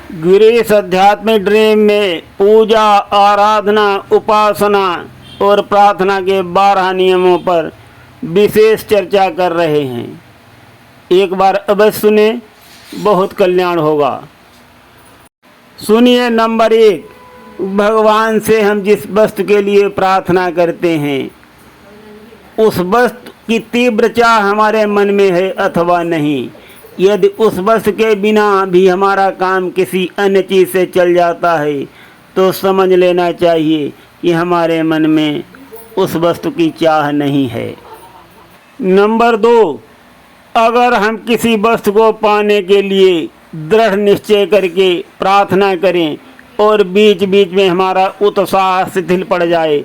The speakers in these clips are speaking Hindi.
गिरीश आध्यात्मिक ड्रीम में पूजा, आराधना, उपासना और प्रार्थना के 12 नियमों पर विशेष चर्चा कर रहे हैं। एक बार अवश्य सुने, बहुत कल्याण होगा। सुनिए। नंबर 1, भगवान से हम जिस वस्तु के लिए प्रार्थना करते हैं उस वस्तु की तीव्र चाह हमारे मन में है अथवा नहीं। यदि उस वस्तु के बिना भी हमारा काम किसी अन्य चीज़ से चल जाता है तो समझ लेना चाहिए कि हमारे मन में उस वस्तु की चाह नहीं है। नंबर 2, अगर हम किसी वस्तु को पाने के लिए दृढ़ निश्चय करके प्रार्थना करें और बीच बीच में हमारा उत्साह शिथिल पड़ जाए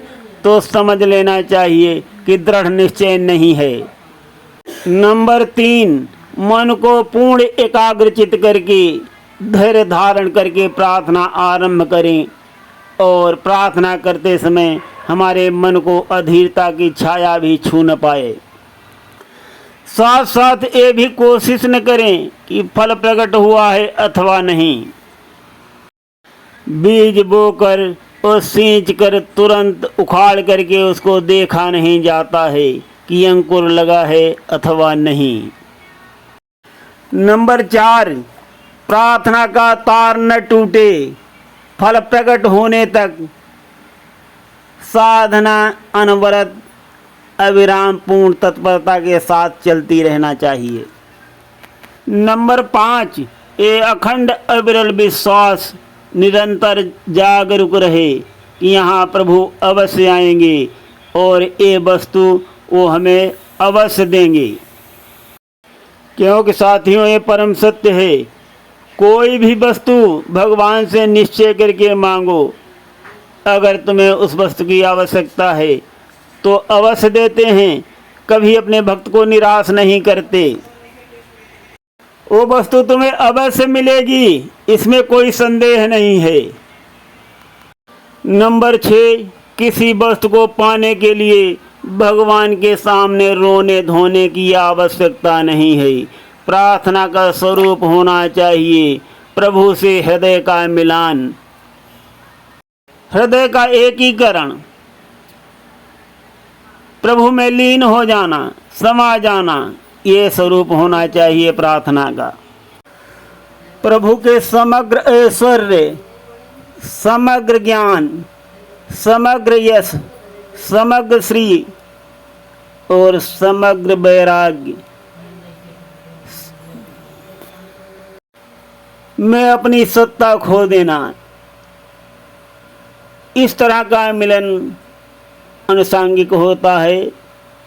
तो समझ लेना चाहिए कि दृढ़ निश्चय नहीं है। नंबर 3, मन को पूर्ण एकाग्रचित करके धैर्य धारण करके प्रार्थना आरंभ करें और प्रार्थना करते समय हमारे मन को अधीरता की छाया भी छू न पाए। साथ साथ ये भी कोशिश न करें कि फल प्रकट हुआ है अथवा नहीं। बीज बोकर और सींच कर तुरंत उखाड़ करके उसको देखा नहीं जाता है कि अंकुर लगा है अथवा नहीं। नंबर 4, प्रार्थना का तार न टूटे, फल प्रकट होने तक साधना अनवरत अविराम पूर्ण तत्परता के साथ चलती रहना चाहिए। नंबर 5, ये अखंड अविरल विश्वास निरंतर जागरूक रहे कि यहाँ प्रभु अवश्य आएंगे और ये वस्तु वो हमें अवश्य देंगे। क्योंकि साथियों ये परम सत्य है, कोई भी वस्तु भगवान से निश्चय करके मांगो। अगर तुम्हें उस वस्तु की आवश्यकता है तो अवश्य देते हैं, कभी अपने भक्त को निराश नहीं करते। वो वस्तु तुम्हें अवश्य मिलेगी, इसमें कोई संदेह नहीं है। नंबर 6, किसी वस्तु को पाने के लिए भगवान के सामने रोने धोने की आवश्यकता नहीं है। प्रार्थना का स्वरूप होना चाहिए प्रभु से हृदय का मिलान, हृदय का एकीकरण, प्रभु में लीन हो जाना, समा जाना, ये स्वरूप होना चाहिए प्रार्थना का। प्रभु के समग्र ऐश्वर्य, समग्र ज्ञान, समग्र यश, समग्र श्री और समग्र वैराग्य में अपनी सत्ता खो देना, इस तरह का मिलन अनुसांगिक होता है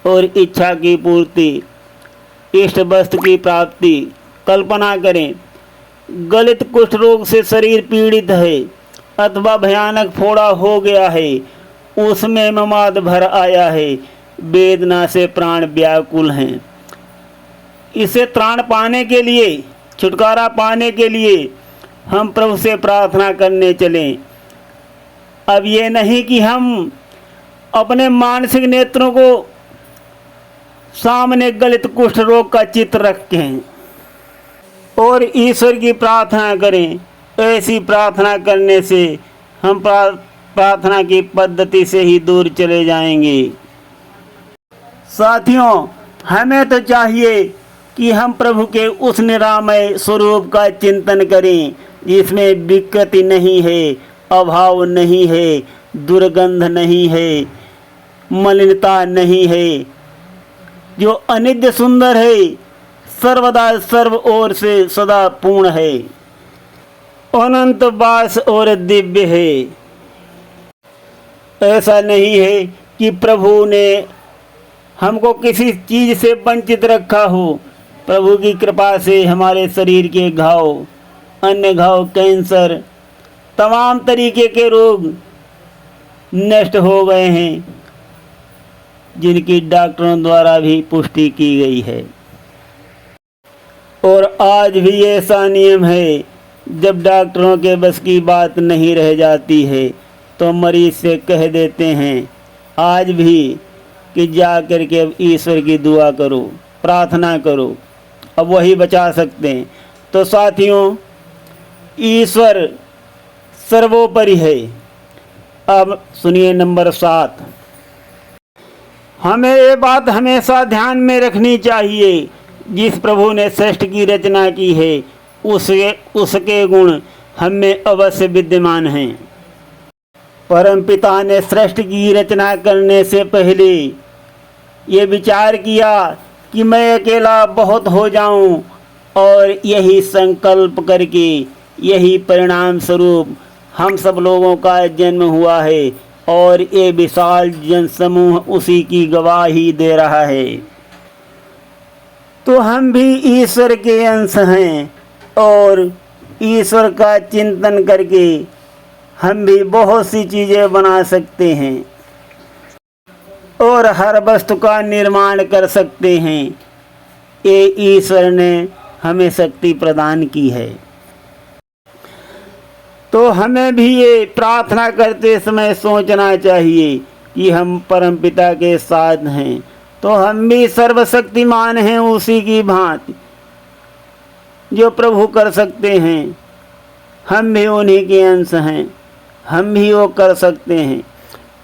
और इच्छा की पूर्ति, इष्ट वस्तु की प्राप्ति। कल्पना करें, गलित कुष्ठ रोग से शरीर पीड़ित है अथवा भयानक फोड़ा हो गया है, उसमें ममाद भर आया है, वेदना से प्राण व्याकुल हैं। इसे त्राण पाने के लिए, छुटकारा पाने के लिए हम प्रभु से प्रार्थना करने चलें। अब ये नहीं कि हम अपने मानसिक नेत्रों को सामने गलित कुष्ठ रोग का चित्र रखें और ईश्वर की प्रार्थना करें। ऐसी प्रार्थना करने से हम प्रार्थना की पद्धति से ही दूर चले जाएंगे। साथियों, हमें तो चाहिए कि हम प्रभु के उस निरामय स्वरूप का चिंतन करें जिसमें विकृति नहीं है, अभाव नहीं है, दुर्गंध नहीं है, मलिनता नहीं है, जो अनित्य सुंदर है, सर्वदा सर्व ओर से सदा पूर्ण है, अनंत वास और दिव्य है। ऐसा नहीं है कि प्रभु ने हमको किसी चीज़ से वंचित रखा हो। प्रभु की कृपा से हमारे शरीर के घाव, अन्य घाव, कैंसर, तमाम तरीके के रोग नष्ट हो गए हैं, जिनकी डॉक्टरों द्वारा भी पुष्टि की गई है। और आज भी ऐसा नियम है, जब डॉक्टरों के बस की बात नहीं रह जाती है तो मरीज से कह देते हैं आज भी कि जा करके अब ईश्वर की दुआ करो, प्रार्थना करो, अब वही बचा सकते हैं। तो साथियों, ईश्वर सर्वोपरि है। अब सुनिए नंबर 7। हमें ये बात हमेशा ध्यान में रखनी चाहिए, जिस प्रभु ने सृष्टि की रचना की है उसके गुण हम में अवश्य विद्यमान हैं। परमपिता ने सृष्टि की रचना करने से पहले ये विचार किया कि मैं अकेला बहुत हो जाऊं, और यही संकल्प करके यही परिणाम स्वरूप हम सब लोगों का जन्म हुआ है, और ये विशाल जनसमूह उसी की गवाही दे रहा है। तो हम भी ईश्वर के अंश हैं, और ईश्वर का चिंतन करके हम भी बहुत सी चीज़ें बना सकते हैं और हर वस्तु का निर्माण कर सकते हैं। ये ईश्वर ने हमें शक्ति प्रदान की है। तो हमें भी ये प्रार्थना करते समय सोचना चाहिए कि हम परमपिता के साथ हैं, तो हम भी सर्वशक्तिमान हैं उसी की भांति। जो प्रभु कर सकते हैं हम भी उन्हीं के अंश हैं, हम भी वो कर सकते हैं।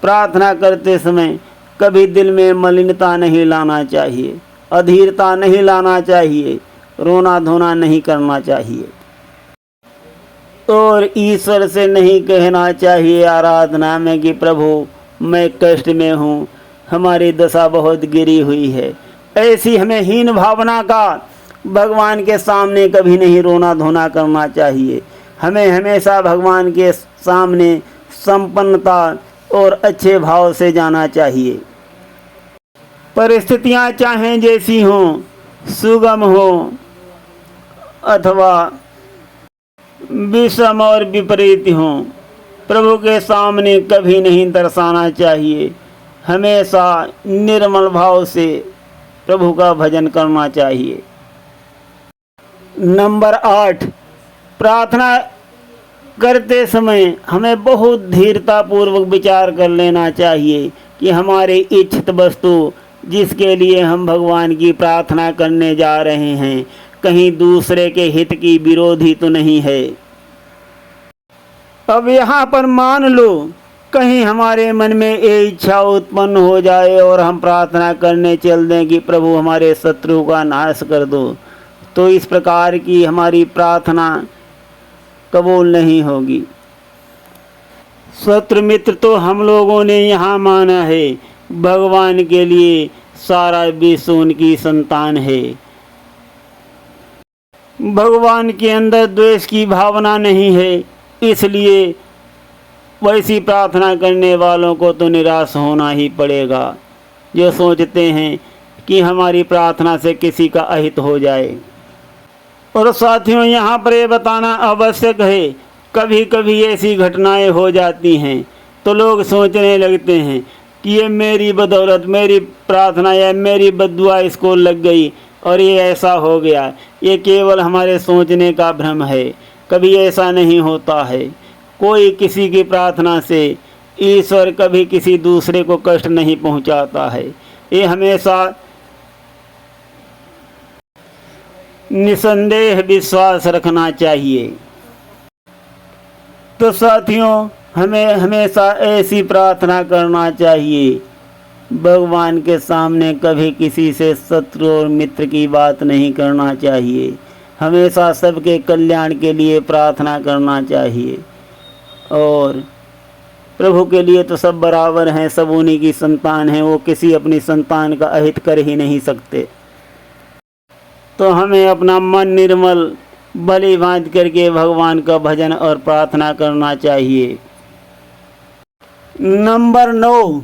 प्रार्थना करते समय कभी दिल में मलिनता नहीं लाना चाहिए, अधीरता नहीं लाना चाहिए, रोना धोना नहीं करना चाहिए, और ईश्वर से नहीं कहना चाहिए आराधना में कि प्रभु मैं कष्ट में हूँ, हमारी दशा बहुत गिरी हुई है। ऐसी हमें हीन भावना का भगवान के सामने कभी नहीं रोना धोना करना चाहिए। हमें हमेशा भगवान के सामने संपन्नता और अच्छे भाव से जाना चाहिए। परिस्थितियाँ चाहें जैसी हों, सुगम हो अथवा विषम और विपरीत हों, प्रभु के सामने कभी नहीं दर्शाना चाहिए। हमेशा निर्मल भाव से प्रभु का भजन करना चाहिए। नंबर 8, प्रार्थना करते समय हमें बहुत धीरतापूर्वक विचार कर लेना चाहिए कि हमारे इच्छित वस्तु जिसके लिए हम भगवान की प्रार्थना करने जा रहे हैं कहीं दूसरे के हित की विरोधी तो नहीं है। अब यहाँ पर मान लो कहीं हमारे मन में ये इच्छा उत्पन्न हो जाए और हम प्रार्थना करने चल दें कि प्रभु हमारे शत्रु का नाश कर दो, तो इस प्रकार की हमारी प्रार्थना कबूल नहीं होगी। शत्रु मित्र तो हम लोगों ने यहाँ माना है, भगवान के लिए सारा विश्व उनकी संतान है। भगवान के अंदर द्वेष की भावना नहीं है, इसलिए वैसी प्रार्थना करने वालों को तो निराश होना ही पड़ेगा जो सोचते हैं कि हमारी प्रार्थना से किसी का अहित हो जाए। और साथियों, यहाँ पर ये बताना आवश्यक है, कभी कभी ऐसी घटनाएं हो जाती हैं तो लोग सोचने लगते हैं कि ये मेरी बदौलत, मेरी प्रार्थना या मेरी बद्दुआ इसको लग गई और ये ऐसा हो गया। ये केवल हमारे सोचने का भ्रम है, कभी ऐसा नहीं होता है। कोई किसी की प्रार्थना से ईश्वर कभी किसी दूसरे को कष्ट नहीं पहुंचाता है। ये हमेशा निसंदेह विश्वास रखना चाहिए। तो साथियों, हमें हमेशा ऐसी प्रार्थना करना चाहिए, भगवान के सामने कभी किसी से शत्रु और मित्र की बात नहीं करना चाहिए। हमेशा सबके कल्याण के लिए प्रार्थना करना चाहिए। और प्रभु के लिए तो सब बराबर हैं, सब उन्हीं की संतान हैं, वो किसी अपनी संतान का अहित कर ही नहीं सकते। तो हमें अपना मन निर्मल बलि बांध करके भगवान का भजन और प्रार्थना करना चाहिए। नंबर 9,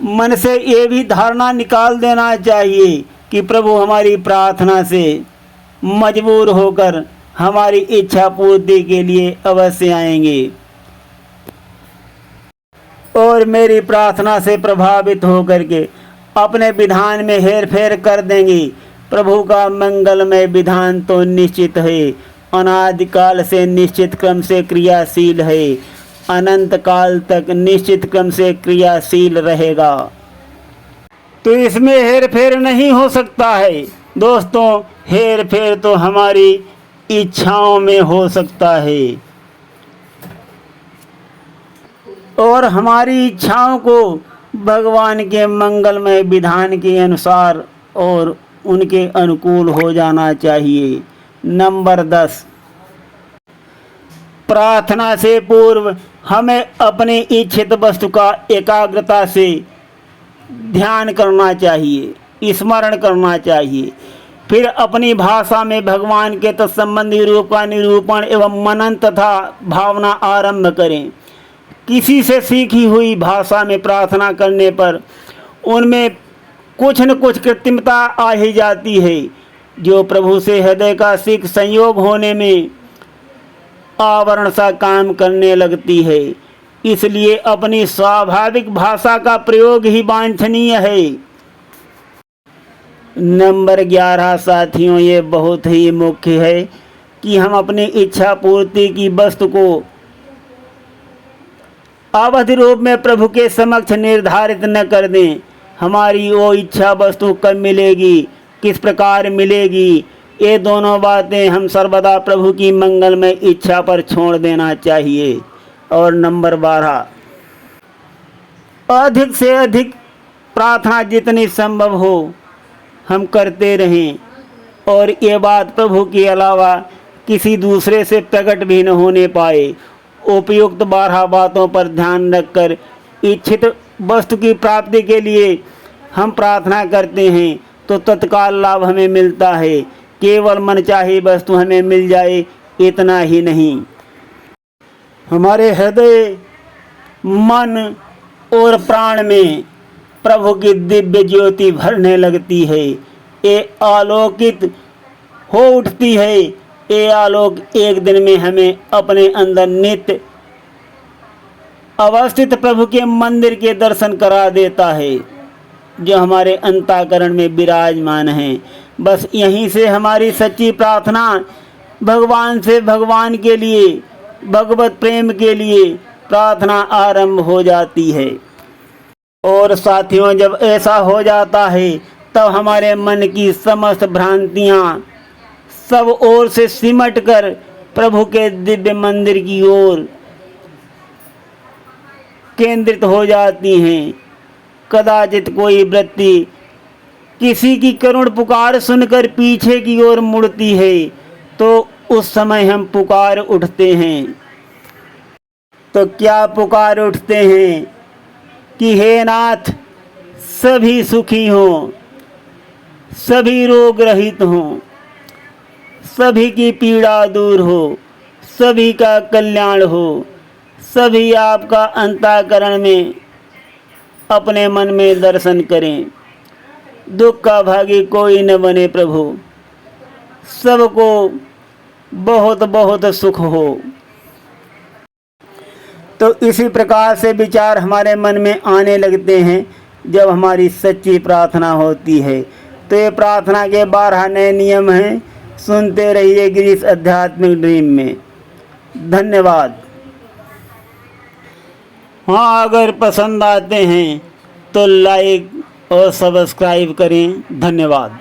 मन से ये भी धारणा निकाल देना चाहिए कि प्रभु हमारी प्रार्थना से मजबूर होकर हमारी इच्छा पूर्ति के लिए अवश्य आएंगे और मेरी प्रार्थना से प्रभावित होकर के अपने विधान में हेर फेर कर देंगे। प्रभु का मंगलमय विधान तो निश्चित है, अनादिकाल से निश्चित क्रम से क्रियाशील है, अनंत काल तक निश्चित क्रम से क्रियाशील रहेगा। तो इसमें हेर फेर नहीं हो सकता है। दोस्तों, हेर फेर तो हमारी इच्छाओं में हो सकता है और हमारी इच्छाओं को भगवान के मंगलमय विधान के अनुसार और उनके अनुकूल हो जाना चाहिए। नंबर 10, प्रार्थना से पूर्व हमें अपनी इच्छित वस्तु का एकाग्रता से ध्यान करना चाहिए, स्मरण करना चाहिए। फिर अपनी भाषा में भगवान के तत्संबंधी रूप का निरूपण एवं मनन तथा भावना आरंभ करें। किसी से सीखी हुई भाषा में प्रार्थना करने पर उनमें कुछ न कुछ कृत्रिमता आ ही जाती है, जो प्रभु से हृदय का शीघ्र संयोग होने में आवरण सा काम करने लगती है। इसलिए अपनी स्वाभाविक भाषा का प्रयोग ही वांछनीय है। नंबर 11 साथियों, ये बहुत ही मुख्य है कि हम अपनी इच्छा पूर्ति की वस्तु को अवधि रूप में प्रभु के समक्ष निर्धारित न कर दें। हमारी वो इच्छा वस्तु कब मिलेगी, किस प्रकार मिलेगी, ये दोनों बातें हम सर्वदा प्रभु की मंगलमय इच्छा पर छोड़ देना चाहिए। और नंबर 12, अधिक से अधिक प्रार्थना जितनी संभव हो हम करते रहें और ये बात प्रभु के अलावा किसी दूसरे से प्रकट भी न होने पाए। उपयुक्त 12 बातों पर ध्यान रखकर इच्छित वस्तु की प्राप्ति के लिए हम प्रार्थना करते हैं तो तत्काल लाभ हमें मिलता है। केवल मनचाही वस्तु हमें मिल जाए इतना ही नहीं, हमारे हृदय, मन और प्राण में प्रभु की दिव्य ज्योति भरने लगती है। ये आलोकित हो उठती है। ये आलोक एक दिन में हमें अपने अंदर नित्य अवस्थित प्रभु के मंदिर के दर्शन करा देता है, जो हमारे अंतःकरण में विराजमान है। बस यहीं से हमारी सच्ची प्रार्थना भगवान से भगवान के लिए, भगवत प्रेम के लिए प्रार्थना आरंभ हो जाती है। और साथियों, जब ऐसा हो जाता है तब हमारे मन की समस्त भ्रांतियाँ सब ओर से सिमट कर प्रभु के दिव्य मंदिर की ओर केंद्रित हो जाती हैं। कदाचित कोई वृत्ति किसी की करुण पुकार सुनकर पीछे की ओर मुड़ती है तो उस समय हम पुकार उठते हैं। तो क्या पुकार उठते हैं कि हे नाथ, सभी सुखी हों, सभी रोग रहित हों, सभी की पीड़ा दूर हो, सभी का कल्याण हो, सभी आपका अंतःकरण में अपने मन में दर्शन करें। दुख का भागी कोई न बने प्रभु, सबको बहुत बहुत सुख हो। तो इसी प्रकार से विचार हमारे मन में आने लगते हैं जब हमारी सच्ची प्रार्थना होती है। तो ये प्रार्थना के 12 नए नियम हैं। सुनते रहिए गिरीश आध्यात्मिक ड्रीम में। धन्यवाद। हाँ, अगर पसंद आते हैं तो लाइक और सब्सक्राइब करें। धन्यवाद।